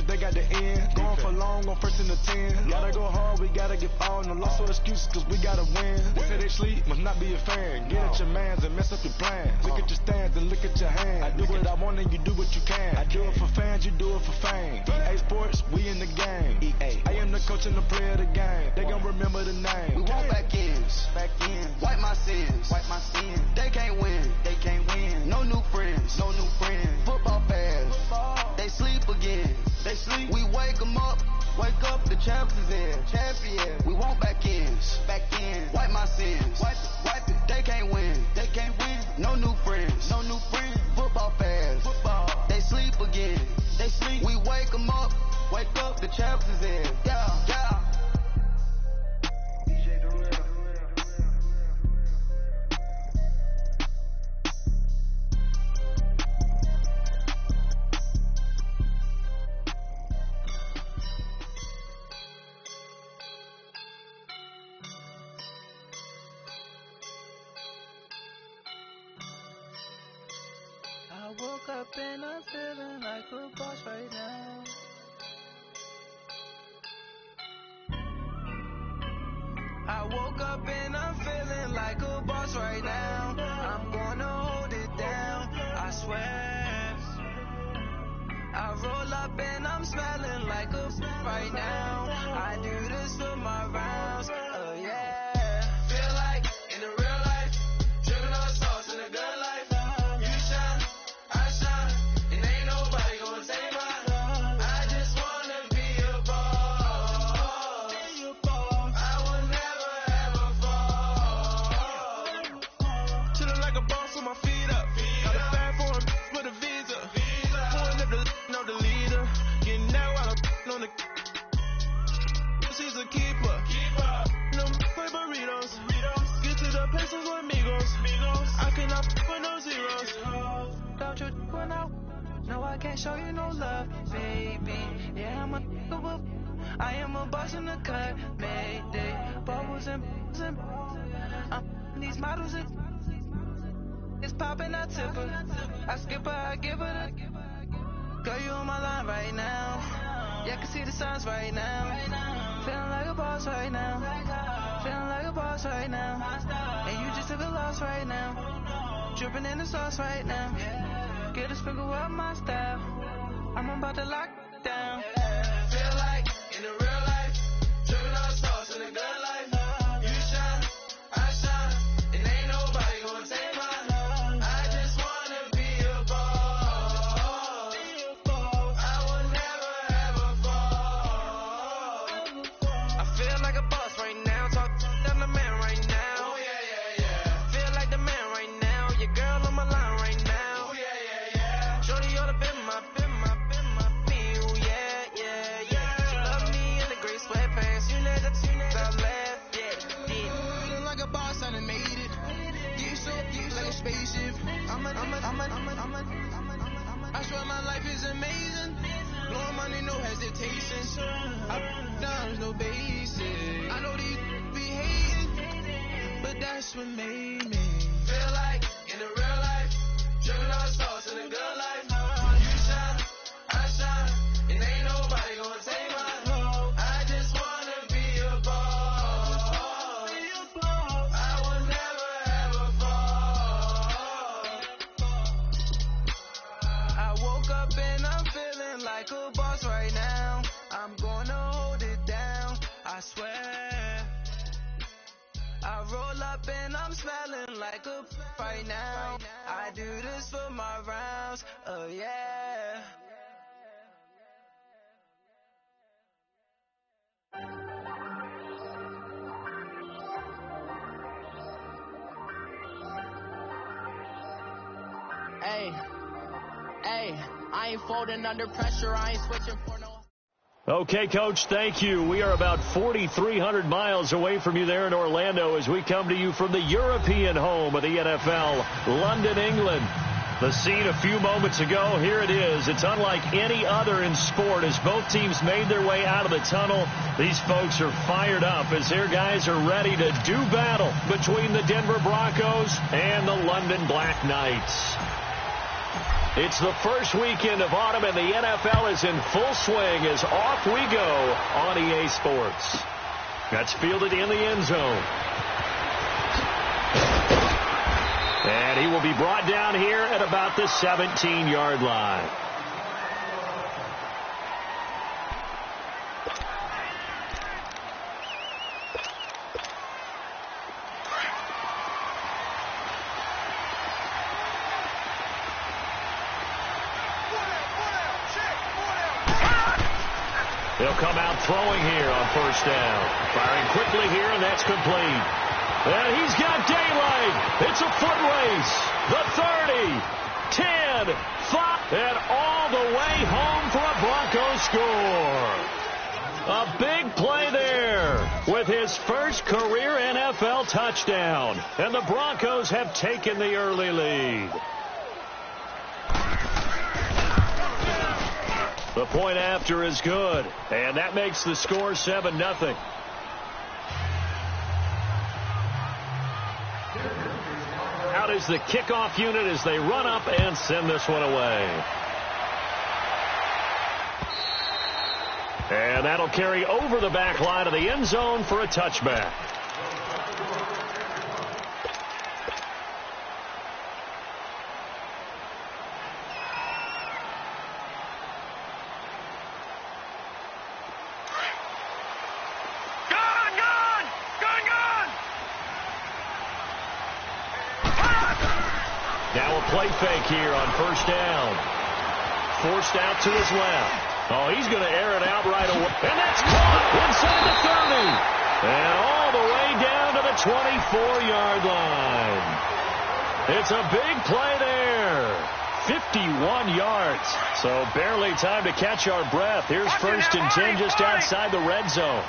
they got the end. Going for long on first and the 10. Gotta go hard, we gotta get all. No loss or excuses, cause we gotta win. They say they sleep, must not be a fan. Get at your mans and mess up your plans. Look at your stands and look at your hands. I do what I want and you do what you can. I do it for fans, you do it for fame. EA Sports, we in the game. EA. I am the coach and the player of the game. They gon' remember the name. We want back ends. Wipe my sins. They can't win. No new friends. Football fast. They sleep again. We wake them up. Wake up, the champs is in. We want back ends. Wipe my sins. Wipe it. They can't win. No new friends. Football fast. They sleep again. We wake them up. Wake up, the champs is in. Yeah. I woke up and I'm feeling like a boss right now. I woke up and I'm feeling like a boss right now. I'm gonna hold it down, I swear. I roll up and I'm smelling like a right now. I do this for my rounds, oh yeah. Feel like in the real life, dripping on sauce in a good life. You shine, I shine, and ain't nobody gonna take mine. I just wanna be a boss. I will never ever fall. Chillin' like a boss with my feet up. Got a fat for him with a visa. Pulling up the know the leader. Getting out while I'm on the. She's a keeper. No play burritos. Get to the pesos with amigos. I cannot with no zeros. Don't you run out? No, I can't show you no love, baby. Yeah, I am a boss in the cut. Mayday. Bubbles and these models. It's popping, I tip her. I skip her, I give her the. Girl, you on my line right now. Yeah, I can see the signs right now. Feeling like a boss right now. And you just took a loss right now. Dripping in the sauce right now. Get a sprinkle up my style. I'm about to lock it down. Feel like in the real life, dripping on sauce in a good life. You shine, I shine, and ain't nobody gonna take mine. I just wanna be a boss. I will never ever fall. I feel like a boss right now. Talk to the man right now. Oh yeah. Feel like the man right now. Your girl on my line right now. Oh yeah. Shorty oughta been my feel. Oh yeah. She love me in the gray sweatpants. You let I left. Yeah. Feeling like a boss, I done made it. Get so like a spaceship. I swear my life is amazing. Blowing money, no hesitation. Up, down, no basic. I know these be hating, but that's what made me. Feel like in the real life, dripping on sauce in a good life. You shine, I shine, and ain't nobody gonna take mine. I just wanna be a boss. I will never ever fall. I woke up and I'm feeling like a boss right now. I'm gonna hold it down, I swear. I roll up and I'm smelling like a right now. I do this for my rounds, oh yeah. Hey, I ain't folding under pressure, I ain't switching for no. Okay, Coach, thank you. We are about 4,300 miles away from you there in Orlando as we come to you from the European home of the NFL, London, England. The scene a few moments ago, here it is. It's unlike any other in sport as both teams made their way out of the tunnel. These folks are fired up as their guys are ready to do battle between the Denver Broncos and the London Black Knights. It's the first weekend of autumn, and the NFL is in full swing as off we go on EA Sports. That's fielded in the end zone. And he will be brought down here at about the 17-yard line. He'll come out throwing here on first down. Firing quickly here, and that's complete. And he's got daylight. It's a foot race. The 30, 10, 5, and all the way home for a Broncos score. A big play there with his first career NFL touchdown. And the Broncos have taken the early lead. The point after is good, and that makes the score 7-0. Out is the kickoff unit as they run up and send this one away. And that'll carry over the back line of the end zone for a touchback. Now a play fake here on first down. Forced out to his left. Oh, he's going to air it out right away. And that's caught inside the 30. And all the way down to the 24-yard line. It's a big play there. 51 yards. So barely time to catch our breath. Here's first and 10 just outside the red zone.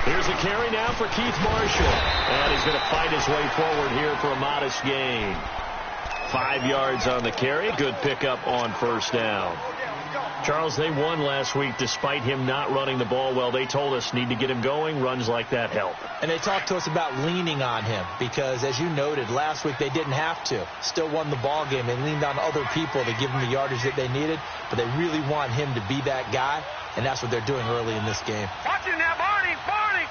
Here's a carry now for Keith Marshall. And he's going to fight his way forward here for a modest gain. 5 yards on the carry. Good pickup on first down. Charles, they won last week despite him not running the ball well. They told us need to get him going. Runs like that help. And they talked to us about leaning on him because, as you noted, last week they didn't have to. Still won the ball game. They leaned on other people to give him the yardage that they needed. But they really want him to be that guy, and that's what they're doing early in this game. Watch him now, Barney! Barney!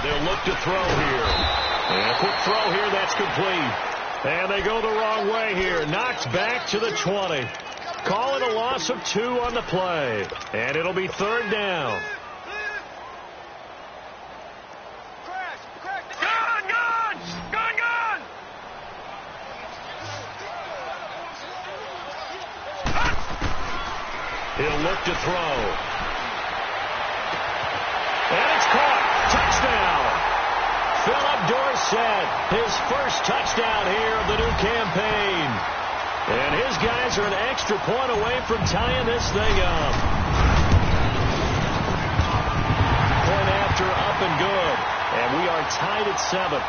They'll look to throw here. And a quick throw here, that's complete. And they go the wrong way here. Knocked back to the 20. Call it a loss of 2 on the play. And it'll be third down. He'll look to throw. And it's caught. Touchdown. Philip Dorsett, his first touchdown here of the new campaign. And his guys are an extra point away from tying this thing up. Point after up and good. And we are tied at 7.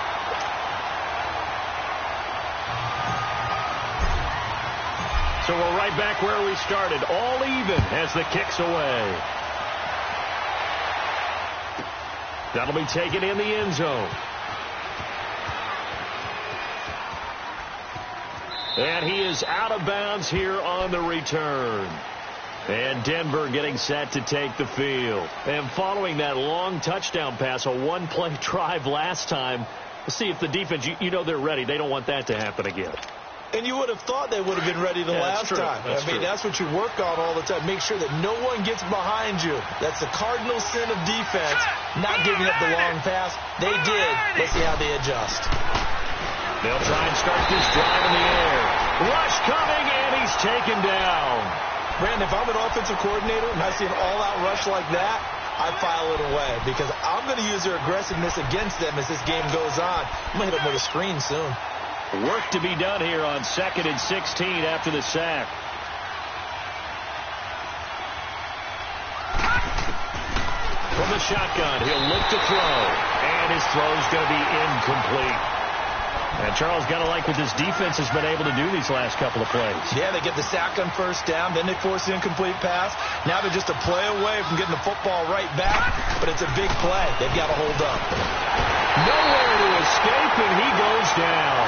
So we're right back where we started, all even as the kick's away. That'll be taken in the end zone. And he is out of bounds here on the return. And Denver getting set to take the field. And following that long touchdown pass, a one-play drive last time, let's see if the defense, you know they're ready. They don't want that to happen again. And you would have thought they would have been ready the last time. That's what you work on all the time. Make sure that no one gets behind you. That's the cardinal sin of defense, not giving up the long pass. They did. Let's see how they adjust. They'll try and start this drive in the air. Rush coming, and he's taken down. Brandon, if I'm an offensive coordinator and I see an all-out rush like that, I file it away because I'm going to use their aggressiveness against them as this game goes on. I'm going to hit them with a screen soon. Work to be done here on 2nd and 16 after the sack. From the shotgun, he'll look to throw. And his throw's going to be incomplete. And Charles, got to like what this defense has been able to do these last couple of plays. Yeah, they get the sack on first down, then they force the incomplete pass. Now they're just a play away from getting the football right back, but it's a big play. They've got to hold up. Nowhere to escape, and he goes down.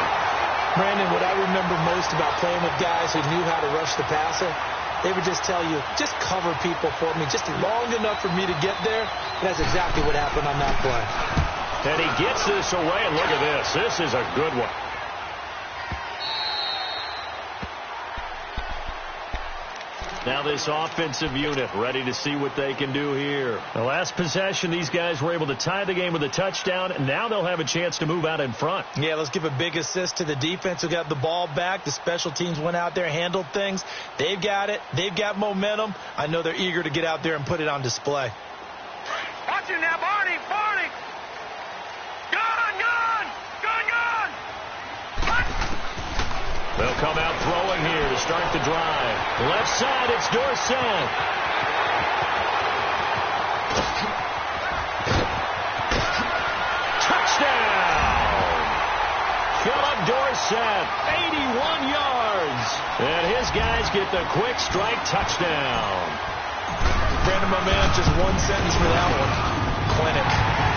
Brandon, what I remember most about playing with guys who knew how to rush the passer, they would just tell you, just cover people for me, just long enough for me to get there. And that's exactly what happened on that play. And he gets this away, and look at this. This is a good one. Now this offensive unit ready to see what they can do here. The last possession, these guys were able to tie the game with a touchdown, and now they'll have a chance to move out in front. Yeah, let's give a big assist to the defense who got the ball back. The special teams went out there, handled things. They've got it. They've got momentum. I know they're eager to get out there and put it on display. Watch him now, Barney. Gun. They'll come out throwing here to start the drive. Left side, it's Dorsett. Touchdown! Philip Dorsett, 81 yards. And his guys get the quick strike touchdown. Brandon, my man, just one sentence for that one. Clinic.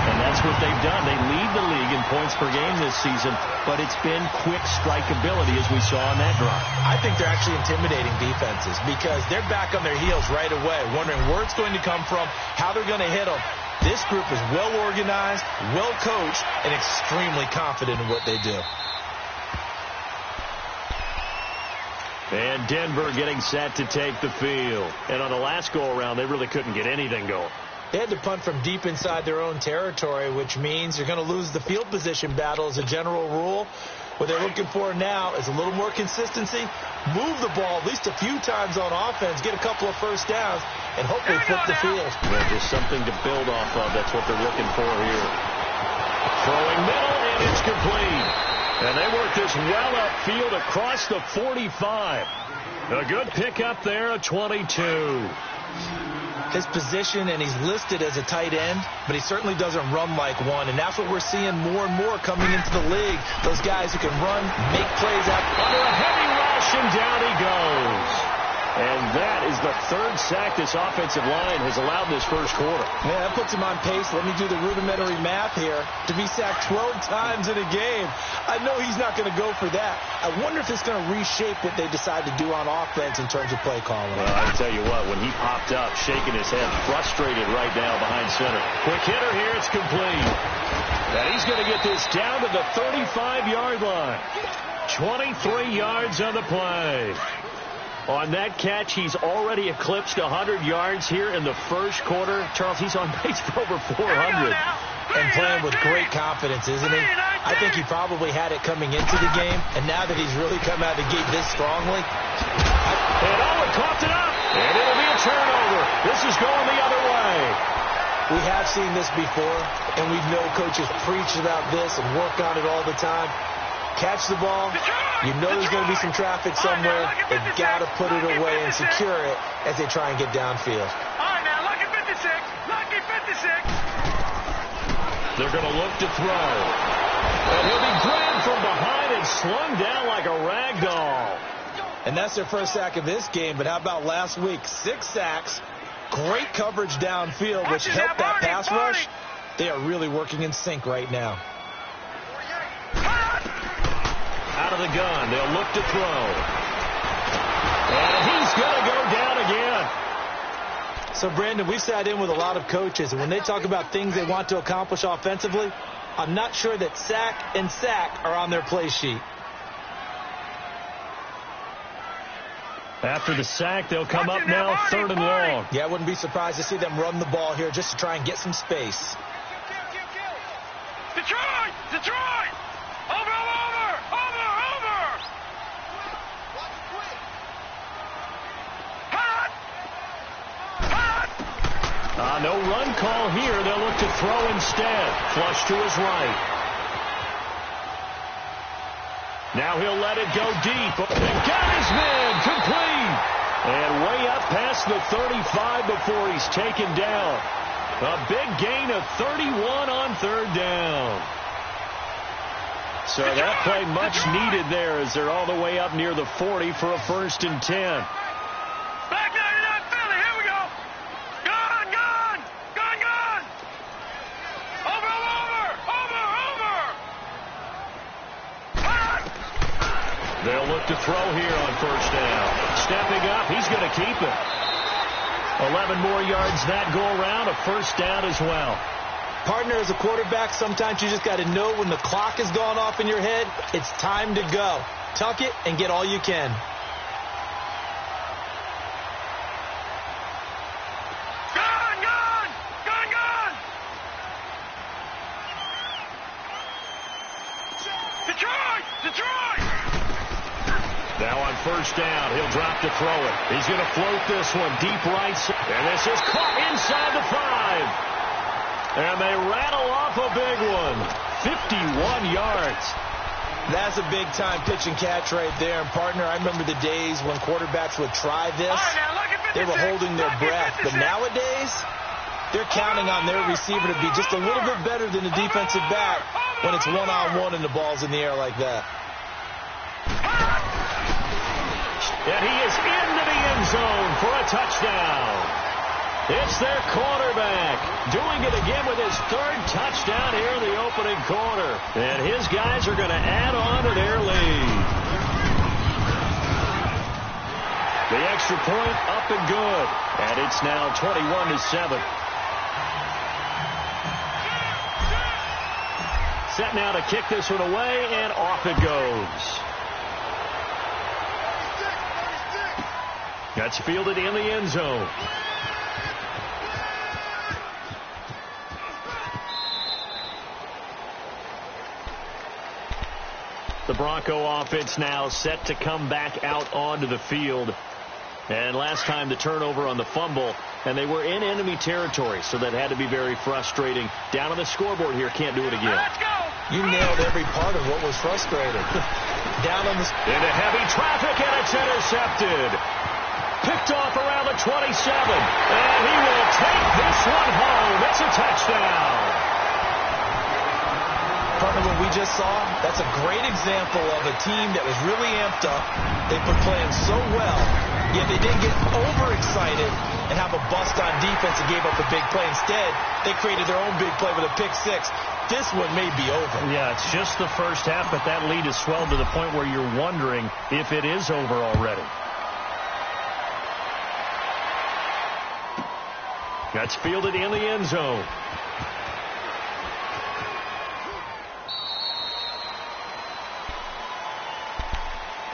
And that's what they've done. They lead the league in points per game this season, but it's been quick strikeability as we saw on that drive. I think they're actually intimidating defenses because they're back on their heels right away, wondering where it's going to come from, how they're going to hit them. This group is well organized, well coached, and extremely confident in what they do. And Denver getting set to take the field. And on the last go-around, they really couldn't get anything going. They had to punt from deep inside their own territory, which means you're going to lose the field position battle as a general rule. What they're looking for now is a little more consistency, move the ball at least a few times on offense, get a couple of first downs, and hopefully flip the field. Yeah, just something to build off of. That's what they're looking for here. Throwing middle, and it's complete. And they work this well upfield across the 45. A good pickup there, a 22. His position, and he's listed as a tight end, but he certainly doesn't run like one, and that's what we're seeing more and more coming into the league. Those guys who can run, make plays out. Under a heavy rush, and down he goes. And that is the third sack this offensive line has allowed this first quarter. Yeah, that puts him on pace. Let me do the rudimentary math here. To be sacked 12 times in a game, I know he's not going to go for that. I wonder if it's going to reshape what they decide to do on offense in terms of play calling. Well, I tell you what, when he popped up, shaking his head, frustrated right now behind center. Quick hitter here, it's complete. And he's going to get this down to the 35-yard line. 23 yards on the play. On that catch, he's already eclipsed 100 yards here in the first quarter. Charles, he's on pace for over 400. And playing with great confidence, isn't he? I think he probably had it coming into the game, and now that he's really come out of the gate this strongly. And Owen coughed it up, and it'll be a turnover. This is going the other way. We have seen this before, and we know coaches preach about this and work on it all the time. Catch the ball. You know there's going to be some traffic somewhere. They've got to put it away and secure it as they try and get downfield. All right, now, lucky 56. Lucky 56. They're going to look to throw. And he'll be grabbed from behind and slung down like a rag doll. And that's their first sack of this game, but how about last week? 6 sacks, great coverage downfield, which helped that pass rush. They are really working in sync right now. Out of the gun, they'll look to throw. And he's going to go down again. So, Brandon, we've sat in with a lot of coaches, and when they talk about things they want to accomplish offensively, I'm not sure that sack and sack are on their play sheet. After the sack, they'll come up now 3rd and long. Yeah, I wouldn't be surprised to see them run the ball here just to try and get some space. Detroit! Detroit! Over! No run call here. They'll look to throw instead. Flush to his right. Now he'll let it go deep. And got his man complete. And way up past the 35 before he's taken down. A big gain of 31 on 3rd down. So that play much needed there as they're all the way up near the 40 for a 1st and 10. Back 99 Philly. Here we go. Gone. Over. They'll look to throw here on 1st down. Stepping up, he's going to keep it. 11 more yards that go around, a 1st down as well. Partner, as a quarterback, sometimes you just got to know when the clock has gone off in your head, it's time to go. Tuck it and get all you can. Gone. Detroit. Now on 1st down, he'll drop to throw it. He's going to float this one deep right. And this is caught inside the 5. And they rattle off a big one. 51 yards. That's a big-time pitch and catch right there. And, partner, I remember the days when quarterbacks would try this. They were holding their breath. But nowadays, they're counting on their receiver to be just a little bit better than the defensive back when it's one-on-one and the ball's in the air like that. And he is into the end zone for a touchdown. It's their quarterback doing it again with his 3rd touchdown here in the opening quarter. And his guys are going to add on to their lead. The extra point up and good. And it's now 21-7. Set now to kick this one away, and off it goes. That's fielded in the end zone. The Bronco offense now set to come back out onto the field. And last time the turnover on the fumble, and they were in enemy territory, so that had to be very frustrating. Down on the scoreboard here, can't do it again. You nailed every part of what was frustrating. Down on the... Into heavy traffic, and it's intercepted. Picked off around the 27. And he will take this one home. It's a touchdown. Partner, what we just saw, that's a great example of a team that was really amped up. They've been playing so well, yet they didn't get overexcited and have a bust on defense and gave up a big play. Instead, they created their own big play with a pick 6. This one may be over. Yeah, it's just the first half, but that lead has swelled to the point where you're wondering if it is over already. That's fielded in the end zone.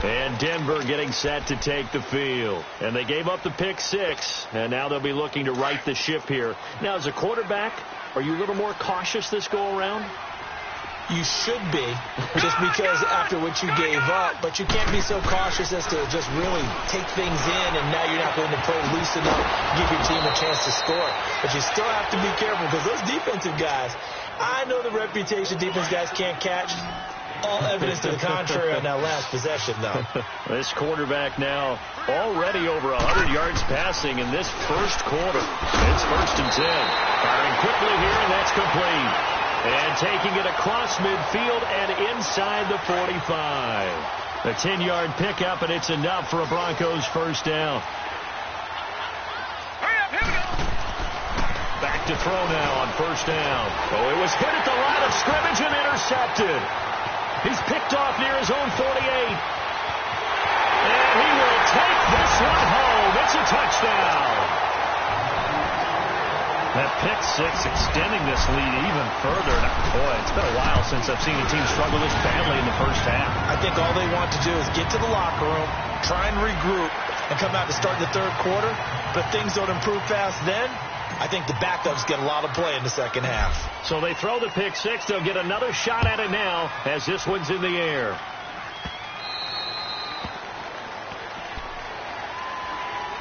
And Denver getting set to take the field. And they gave up the pick 6, and now they'll be looking to right the ship here. Now, as a quarterback, are you a little more cautious this go-around? You should be, just because after what you gave up. But you can't be so cautious as to just really take things in, and now you're not going to play loose enough, give your team a chance to score. But you still have to be careful, because those defensive guys, I know the reputation defense guys can't catch. All evidence to the contrary on that last possession, though. This quarterback now already over 100 yards passing in this first quarter. It's 1st and 10. Firing quickly here, and that's complete. And taking it across midfield and inside the 45. A 10-yard pickup, and it's enough for a Broncos 1st down. Hurry up, here we go. Back to throw now on 1st down. Oh, it was hit at the line of scrimmage and intercepted. He's picked off near his own 48. And he will take this one home. It's a touchdown. That pick 6 extending this lead even further. Boy, it's been a while since I've seen a team struggle this badly in the first half. I think all they want to do is get to the locker room, try and regroup, and come out to start the 3rd quarter. But things don't improve fast then. I think the backups get a lot of play in the second half. So they throw the pick 6. They'll get another shot at it now as this one's in the air.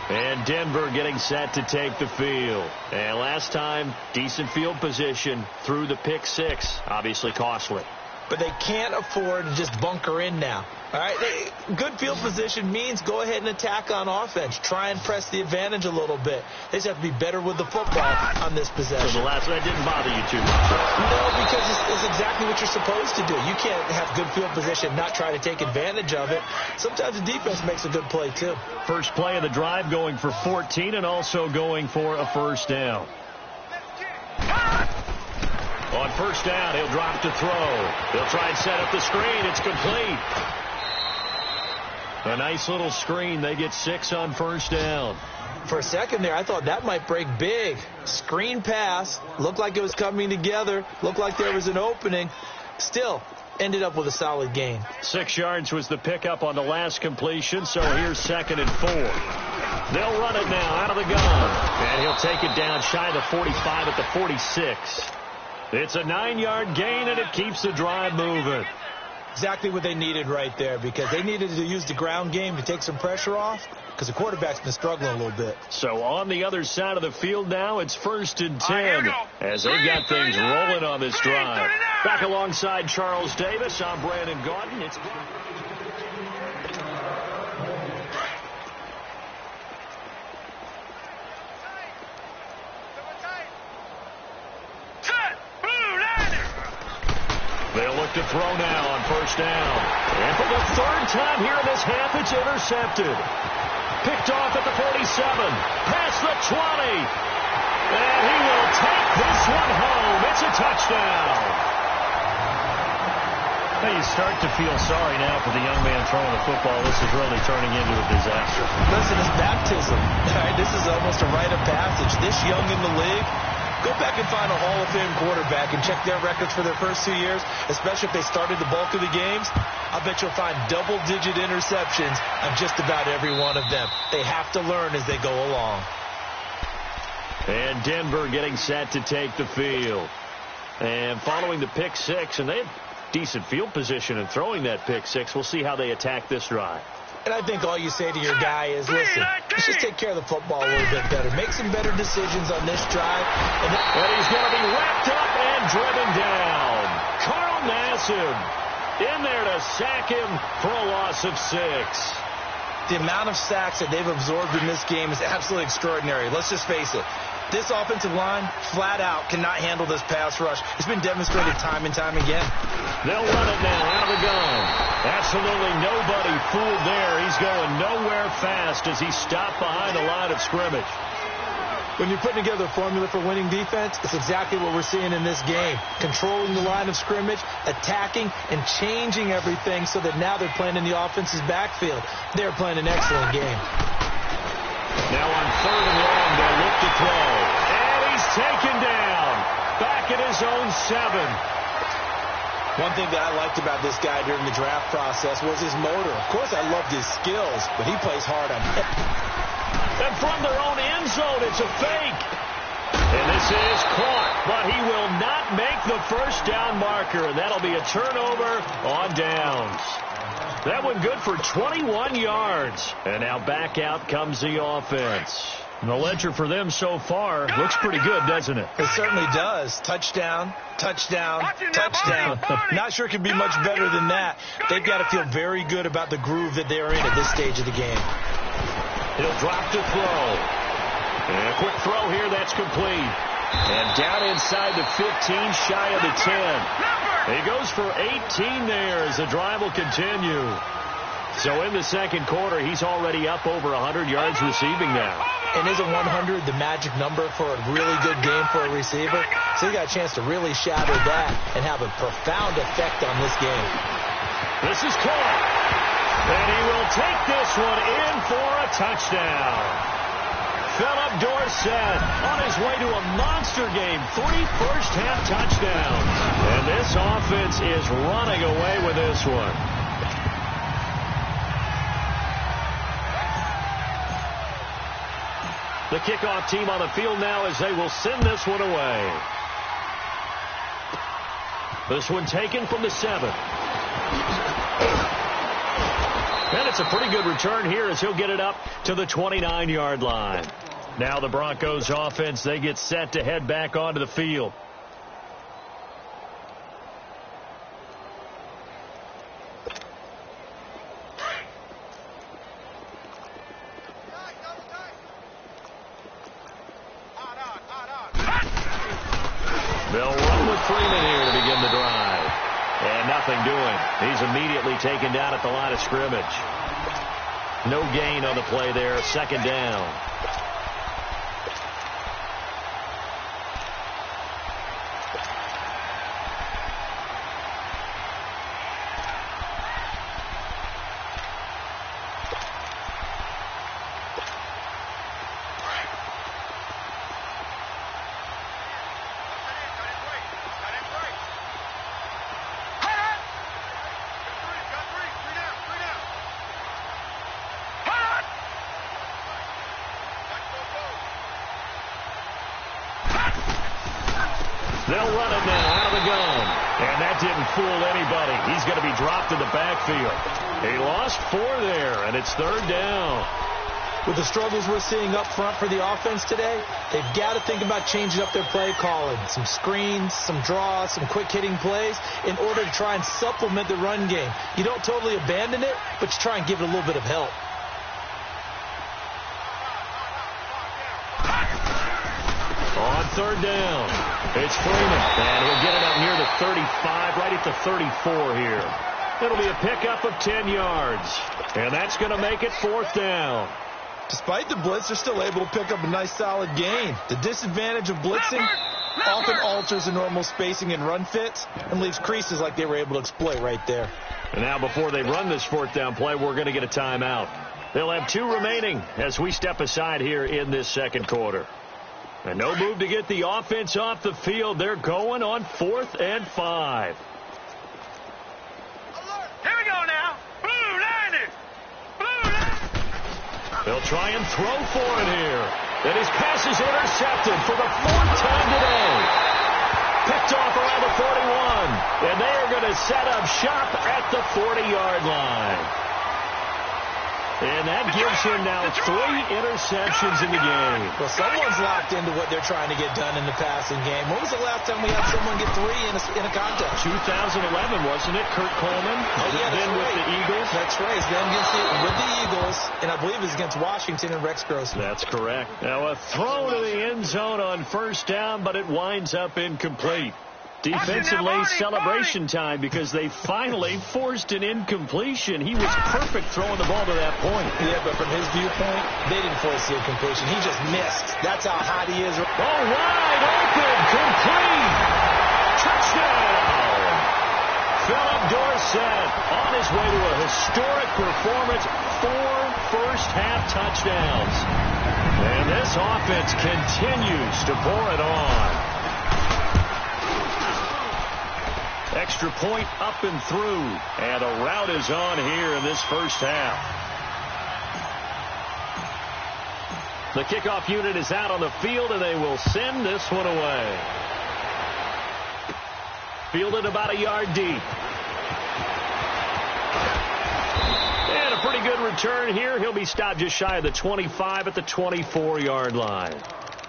And Denver getting set to take the field. And last time, decent field position through the pick 6. Obviously costly. but they can't afford to just bunker in now. All right, good field position means go ahead and attack on offense. Try and press the advantage a little bit. They just have to be better with the football on this possession. So the last one didn't bother you too much. No, because it's exactly what you're supposed to do. You can't have good field position, not try to take advantage of it. Sometimes the defense makes a good play too. First play of the drive going for 14 and also going for a first down. On first down, he'll drop to throw. He'll try and set up the screen. It's complete. A nice little screen. They get 6 on first down. For a second there, I thought that might break big. Screen pass. Looked like it was coming together. Looked like there was an opening. Still, ended up with a solid gain. 6 yards was the pickup on the last completion, so here's 2nd and 4. They'll run it now out of the gun. And he'll take it down shy of the 45 at the 46. It's a 9-yard gain, and it keeps the drive moving. Exactly what they needed right there, because they needed to use the ground game to take some pressure off, because the quarterback's been struggling a little bit. So on the other side of the field now, it's 1st and 10 as they've got things rolling on this drive. Back alongside Charles Davis, I'm Brandon Gordon. It's they'll look to throw now on first down. And for the 3rd time here in this half, it's intercepted. Picked off at the 47. Past the 20. And he will take this one home. It's a touchdown. Now you start to feel sorry now for the young man throwing the football. This is really turning into a disaster. Listen, it's baptism. All right, this is almost a rite of passage. This young in the league, go back and find a Hall of Fame quarterback and check their records for their first 2 years, especially if they started the bulk of the games. I bet you'll find double-digit interceptions on just about every one of them. They have to learn as they go along. And Denver getting set to take the field. And following the pick 6, and they have decent field position in throwing that pick 6. We'll see how they attack this drive. And I think all you say to your guy is, listen, let's just take care of the football a little bit better. Make some better decisions on this drive. And he's going to be wrapped up and driven down. Carl Nassib in there to sack him for a loss of 6. The amount of sacks that they've absorbed in this game is absolutely extraordinary. Let's just face it. This offensive line, flat out, cannot handle this pass rush. It's been demonstrated time and time again. They'll run it now out of the gun. Absolutely nobody fooled there. He's going nowhere fast as he stopped behind the line of scrimmage. When you're putting together a formula for winning defense, it's exactly what we're seeing in this game. Controlling the line of scrimmage, attacking, and changing everything so that now they're playing in the offense's backfield. They're playing an excellent game. Now on 3rd and long, they'll look to throw. And he's taken down. Back at his own 7. One thing that I liked about this guy during the draft process was his motor. Of course, I loved his skills, but he plays hard on it. And from their own end zone, it's a fake. And this is caught, but he will not make the first down marker. And that'll be a turnover on downs. That one good for 21 yards. And now back out comes the offense. And the ledger for them so far looks pretty good, doesn't it? It certainly does. Touchdown, touchdown, touchdown. Not sure it could be much better than that. They've got to feel very good about the groove that they're in at this stage of the game. He'll drop to throw. And a quick throw here, that's complete. And down inside the 15, shy of the 10. He goes for 18 there as the drive will continue. So in the second quarter, he's already up over 100 yards receiving now. And isn't 100 the magic number for a really good game for a receiver? So he got a chance to really shatter that and have a profound effect on this game. This is caught. And he will take this one in for a touchdown. Philip Dorsett on his way to a monster game. 3 first-half touchdowns. And this offense is running away with this one. The kickoff team on the field now as they will send this one away. This one taken from the 7. And it's a pretty good return here as he'll get it up to the 29-yard line. Now the Broncos offense, they get set to head back onto the field. nothing doing. He's immediately taken down at the line of scrimmage. No gain on the play there. Second down. They'll run it now out of the gun. And that didn't fool anybody. He's going to be dropped in the backfield. He lost 4 there, and it's third down. With the struggles we're seeing up front for the offense today, they've got to think about changing up their play calling. Some screens, some draws, some quick-hitting plays in order to try and supplement the run game. You don't totally abandon it, but you try and give it a little bit of help. On third down, it's Freeman, and he'll get it up near the 35, right at the 34 here. It'll be a pickup of 10 yards, and that's going to make it fourth down. Despite the blitz, they're still able to pick up a nice solid gain. The disadvantage of blitzing often alters the normal spacing and run fits and leaves creases like they were able to exploit right there. And now before they run this fourth down play, we're going to get a timeout. They'll have 2 remaining as we step aside here in this second quarter. And no move to get the offense off the field. They're going on 4th and 5. Here we go now. Blue 90. Blue 90. They'll try and throw for it here. And his pass is intercepted for the 4th time today. Picked off around the 41. And they are going to set up shop at the 40-yard line. And that gives him now 3 interceptions in the game. Well, someone's locked into what they're trying to get done in the passing game. When was the last time we had someone get 3 in a contest? 2011, wasn't it? Kurt Coleman. Then with the Eagles. That's right. Then with the Eagles, and I believe it's against Washington and Rex Grossman. That's correct. Now a throw to the end zone on first down, but it winds up incomplete. Defensively, celebration time because they finally forced an incompletion. He was perfect throwing the ball to that point. Yeah, but from his viewpoint, they didn't force the incompletion. He just missed. That's how hot he is. Oh, wide open, complete. Touchdown. Philip Dorsett on his way to a historic performance. 4 first-half touchdowns. And this offense continues to pour it on. Extra point up and through. And a rout is on here in this first half. The kickoff unit is out on the field, and they will send this one away. Fielded about a yard deep. And a pretty good return here. He'll be stopped just shy of the 25 at the 24-yard line.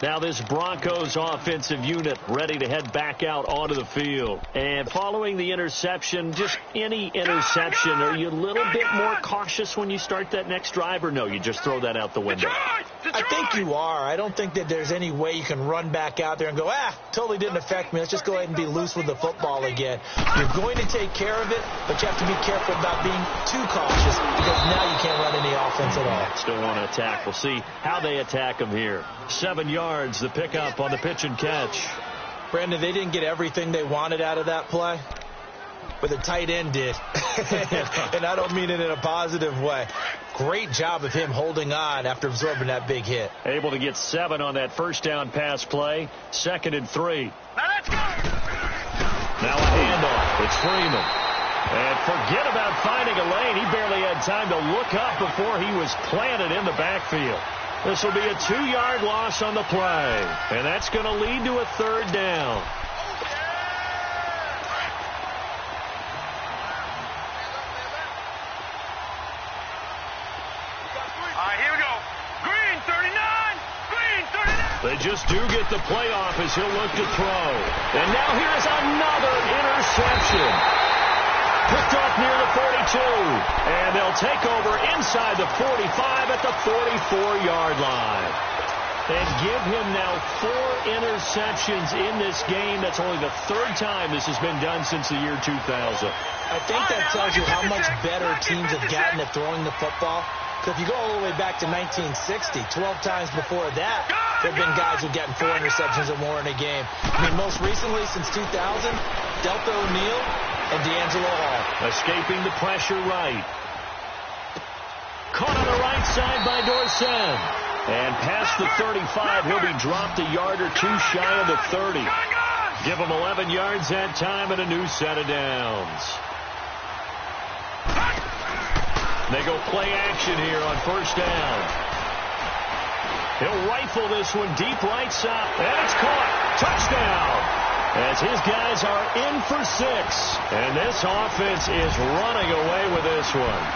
Now this Broncos offensive unit ready to head back out onto the field. And following the interception, just any interception, are you a little bit more cautious when you start that next drive, or no, you just throw that out the window? I think you are. I don't think that there's any way you can run back out there and go, totally didn't affect me. Let's just go ahead and be loose with the football again. You're going to take care of it, but you have to be careful about being too cautious because now you can't run any offense at all. Still want to attack. We'll see how they attack them here. 7 yards, the pickup on the pitch and catch. Brandon, they didn't get everything they wanted out of that play, but the tight end did. And I don't mean it in a positive way. Great job of him holding on after absorbing that big hit. Able to get 7 on that first down pass play. 2nd and 3. Now let's go. Now a handoff. It's Freeman. And forget about finding a lane. He barely had time to look up before he was planted in the backfield. This will be a 2-yard loss on the play. And that's going to lead to a 3rd down. They just do get the playoff as he'll look to throw. And now here's another interception. Picked off near the 42. And they'll take over inside the 45 at the 44-yard line. And give him now 4 interceptions in this game. That's only the 3rd time this has been done since the year 2000. I think that tells you how much better teams have gotten at throwing the football. Because if you go all the way back to 1960, 12 times before that, there have been guys who've gotten 4 interceptions or more in a game. I mean, most recently, since 2000, Delta O'Neal and D'Angelo Hall. Escaping the pressure right. Caught on the right side by Dorsett. And past the 35, he'll be dropped a yard or two shy of the 30. Give him 11 yards that time and a new set of downs. They go play action here on first down. He'll rifle this one deep right side. And it's caught. Touchdown. As his guys are in for 6. And this offense is running away with this one.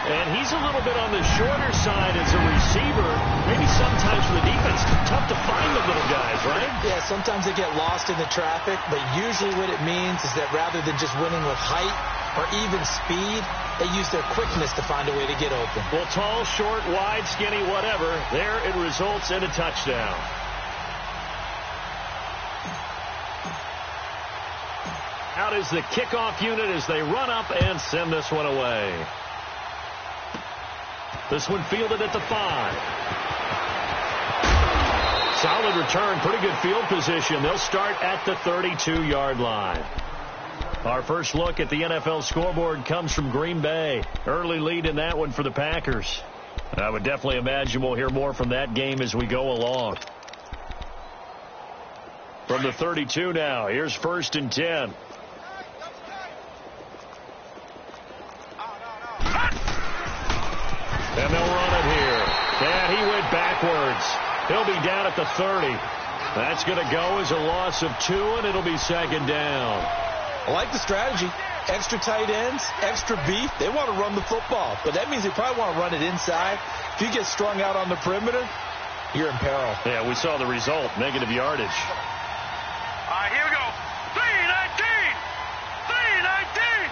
And he's a little bit on the shorter side as a receiver. Maybe sometimes for the defense, tough to find the little guys, right? Yeah, sometimes they get lost in the traffic, but usually what it means is that rather than just winning with height or even speed, they use their quickness to find a way to get open. Well, tall, short, wide, skinny, whatever, there it results in a touchdown. Out is the kickoff unit as they run up and send this one away. This one fielded at the 5. Solid return, pretty good field position. They'll start at the 32-yard line. Our first look at the NFL scoreboard comes from Green Bay. Early lead in that one for the Packers. I would definitely imagine we'll hear more from that game as we go along. From the 32 now, here's 1st and 10. And they'll run it here. And he went backwards. He'll be down at the 30. That's going to go as a loss of 2, and it'll be 2nd down. I like the strategy. Extra tight ends, extra beef. They want to run the football, but that means they probably want to run it inside. If you get strung out on the perimeter, you're in peril. Yeah, we saw the result, negative yardage. All right, here we go. 3-19. 3-19.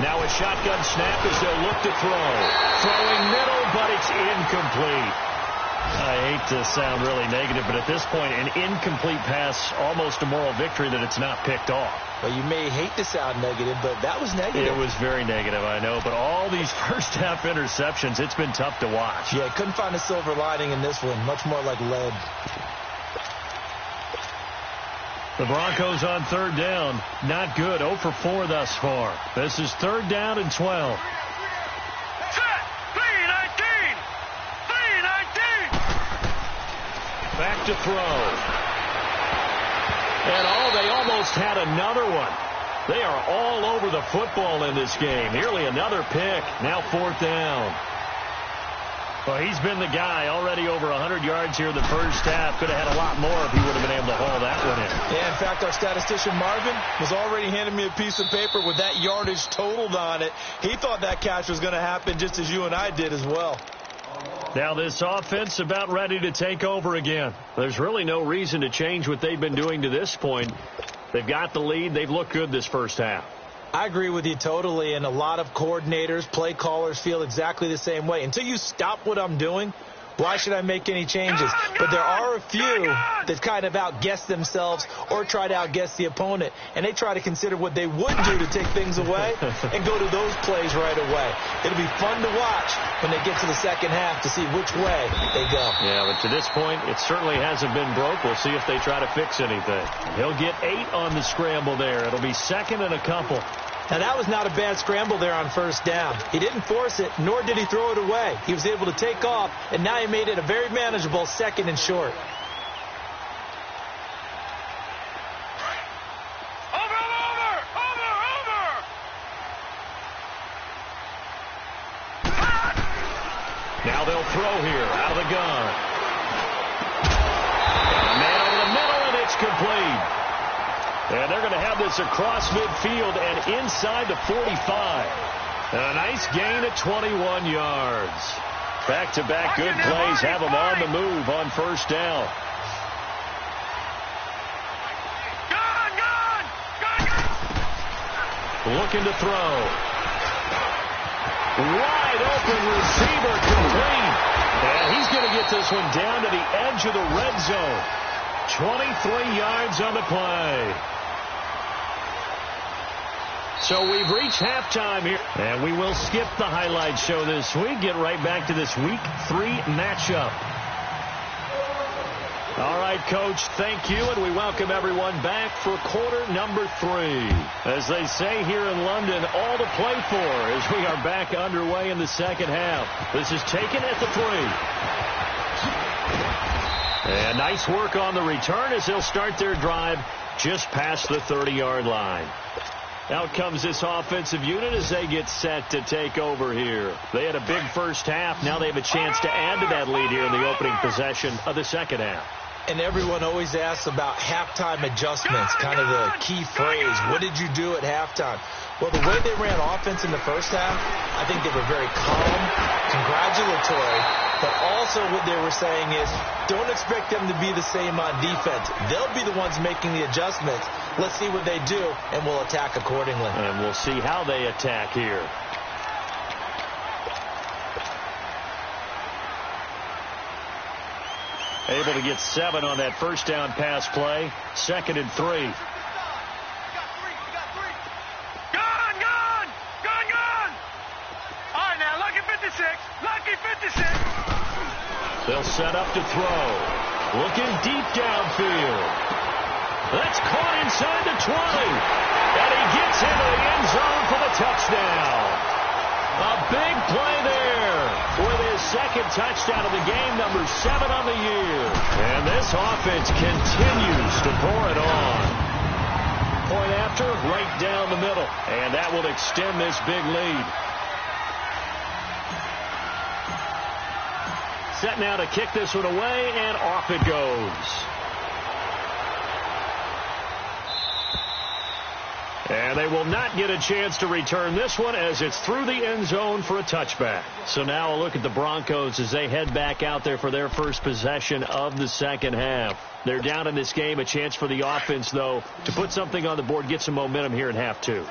Now a shotgun snap as they'll look to throw. Throwing middle, but it's incomplete. I hate to sound really negative, but at this point, an incomplete pass, almost a moral victory that it's not picked off. Well, you may hate to sound negative, but that was negative. It was very negative, I know. But all these first-half interceptions, it's been tough to watch. Yeah, couldn't find a silver lining in this one. Much more like lead. The Broncos on 3rd down. Not good. 0 for 4 thus far. This is 3rd down and 12. Set. 3-19. 3-19. Back to throw. And they almost had another one. They are all over the football in this game. Nearly another pick. Now 4th down. Well, he's been the guy. Already over 100 yards here in the first half. Could have had a lot more if he would have been able to haul that one in. Yeah, in fact, our statistician Marvin was already handing me a piece of paper with that yardage totaled on it. He thought that catch was going to happen just as you and I did as well. Now this offense about ready to take over again. There's really no reason to change what they've been doing to this point. They've got the lead. They've looked good this first half. I agree with you totally, and a lot of coordinators, play callers feel exactly the same way. Until you stop what I'm doing, why should I make any changes? But there are a few that kind of outguess themselves or try to outguess the opponent, and they try to consider what they would do to take things away and go to those plays right away. It'll be fun to watch when they get to the second half to see which way they go. Yeah, but to this point, it certainly hasn't been broke. We'll see if they try to fix anything. He'll get 8 on the scramble there. It'll be 2nd and a couple. Now, that was not a bad scramble there on 1st down. He didn't force it, nor did he throw it away. He was able to take off, and now he made it a very manageable 2nd and short. Over. Now they'll throw here out of the gun. And a man over the middle, and it's complete. And they're going to have this across midfield and inside the 45. And a nice gain at 21 yards. Back-to-back good plays have them on the move on 1st down. Looking to throw. Wide open receiver complete. And he's going to get this one down to the edge of the red zone. 23 yards on the play. So we've reached halftime here. And we will skip the highlight show this week. Get right back to this Week 3 matchup. All right, Coach, thank you, and we welcome everyone back for quarter number 3. As they say here in London, all to play for as we are back underway in the second half. This is taken at the 3. And nice work on the return as they'll start their drive just past the 30-yard line. Out comes this offensive unit as they get set to take over here. They had a big first half. Now they have a chance to add to that lead here in the opening possession of the second half. And everyone always asks about halftime adjustments, kind of the key phrase. What did you do at halftime? Well, the way they ran offense in the first half, I think they were very calm, congratulatory, but also what they were saying is don't expect them to be the same on defense. They'll be the ones making the adjustments. Let's see what they do, and we'll attack accordingly. And we'll see how they attack here. Able to get 7 on that first down pass play. 2nd and 3. Gone! All right, now, lucky 56. Lucky 56. They'll set up to throw. Looking deep downfield. That's caught inside the 20. And he gets into the end zone for the touchdown. A big play there with his second touchdown of the game, number 7 on the year. And this offense continues to pour it on. Point after, right down the middle. And that will extend this big lead. Set now to kick this one away, and off it goes. And they will not get a chance to return this one as it's through the end zone for a touchback. So now a look at the Broncos as they head back out there for their first possession of the second half. They're down in this game. A chance for the offense, though, to put something on the board, get some momentum here in half 2.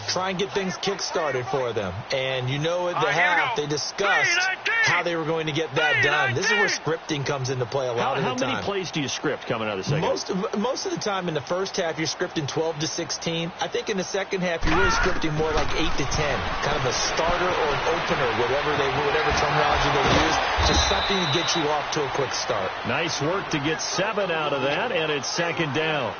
Try and get things kick-started for them. And you know at the half they discussed how they were going to get that done. This is where scripting comes into play a lot of the time. How many plays do you script coming out of the second half? Most of the time in the first half you're scripting 12 to 16. I think in the second half you're really scripting more like 8 to 10. Kind of a starter or an opener, whatever terminology they use. Just something to get you off to a quick start. Nice work to get 7 out of that, and it's 2nd down.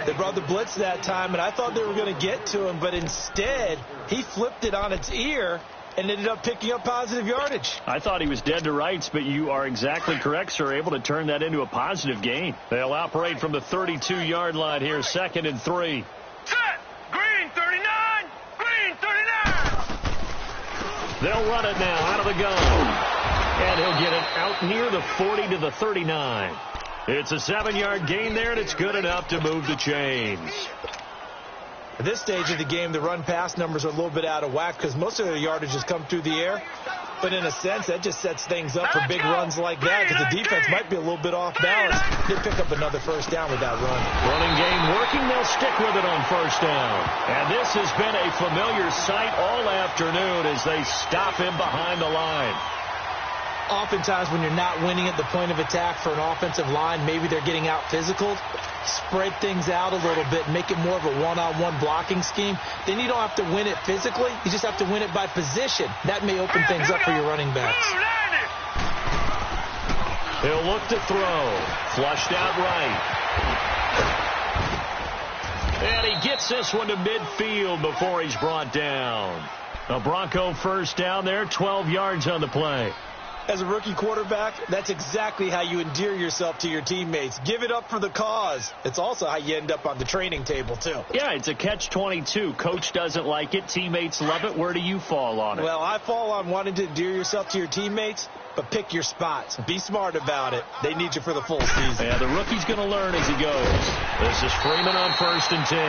They brought the blitz that time, and I thought they were going to get to him, but instead he flipped it on its ear and ended up picking up positive yardage. I thought he was dead to rights, but you are exactly correct, sir. Able to turn that into a positive gain. They'll operate from the 32-yard line here, 2nd and 3. Set! Green 39! Green 39! They'll run it now out of the gun. And he'll get it out near the 40 to the 39. It's a 7-yard gain there, and it's good enough to move the chains. At this stage of the game, the run-pass numbers are a little bit out of whack because most of their yardage has come through the air. But in a sense, that just sets things up for big runs like that because the defense might be a little bit off balance. They pick up another first down with that run. Running game working. They'll stick with it on first down. And this has been a familiar sight all afternoon as they stop him behind the line. Oftentimes when you're not winning at the point of attack for an offensive line, maybe they're getting out physical. Spread things out a little bit, make it more of a one-on-one blocking scheme. Then you don't have to win it physically. You just have to win it by position. That may open things up for your running backs. He'll look to throw. Flushed out right. And he gets this one to midfield before he's brought down. A Bronco first down there, 12 yards on the play. As a rookie quarterback, that's exactly how you endear yourself to your teammates. Give it up for the cause. It's also how you end up on the training table, too. Yeah, it's a catch-22. Coach doesn't like it. Teammates love it. Where do you fall on it? Well, I fall on wanting to endear yourself to your teammates, but pick your spots. Be smart about it. They need you for the full season. Yeah, the rookie's going to learn as he goes. This is Freeman on 1st and 10.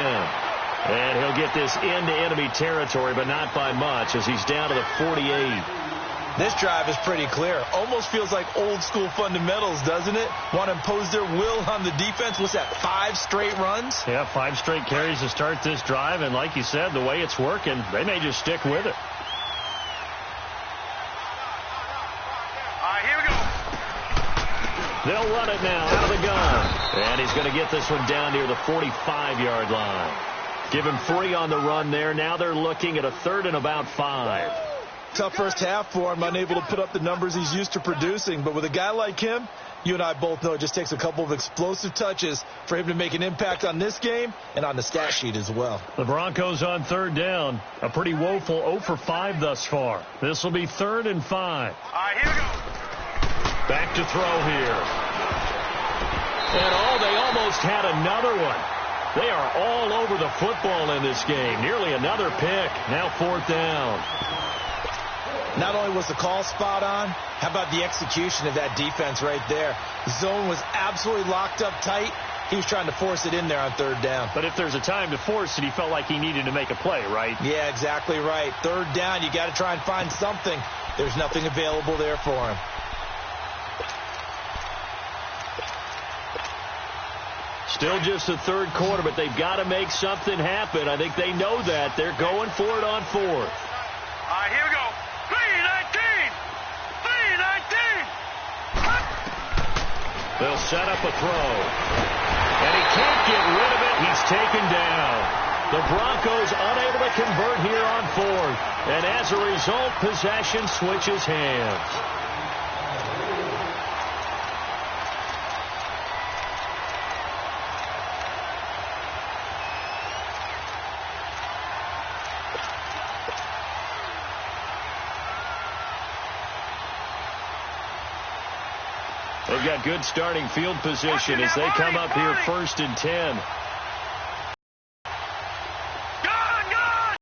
And he'll get this into enemy territory, but not by much as he's down to the 48. This drive is pretty clear. Almost feels like old school fundamentals, doesn't it? Want to impose their will on the defense. What's that, 5 straight runs? Yeah, 5 straight carries to start this drive. And like you said, the way it's working, they may just stick with it. All right, here we go. They'll run it now out of the gun. And he's going to get this one down near the 45-yard line. Give him 3 on the run there. Now they're looking at a 3rd and about 5. Tough first half for him, unable to put up the numbers he's used to producing. But with a guy like him, you and I both know it just takes a couple of explosive touches for him to make an impact on this game and on the stat sheet as well. The Broncos on 3rd down. A pretty woeful 0 for 5 thus far. This will be 3rd and 5. All right, here we go. Back to throw here. And they almost had another one. They are all over the football in this game. Nearly another pick. Now 4th down. Not only was the call spot on, how about the execution of that defense right there? The zone was absolutely locked up tight. He was trying to force it in there on 3rd down. But if there's a time to force it, he felt like he needed to make a play, right? Yeah, exactly right. 3rd down, you got to try and find something. There's nothing available there for him. Still just the 3rd quarter, but they've got to make something happen. I think they know that. They're going for it on 4th. All right, here we go. 3-19. 3-19. They'll set up a throw. And he can't get rid of it. He's taken down. The Broncos unable to convert here on 4th. And as a result, possession switches hands. They've got good starting field position as they come up here 1st and 10.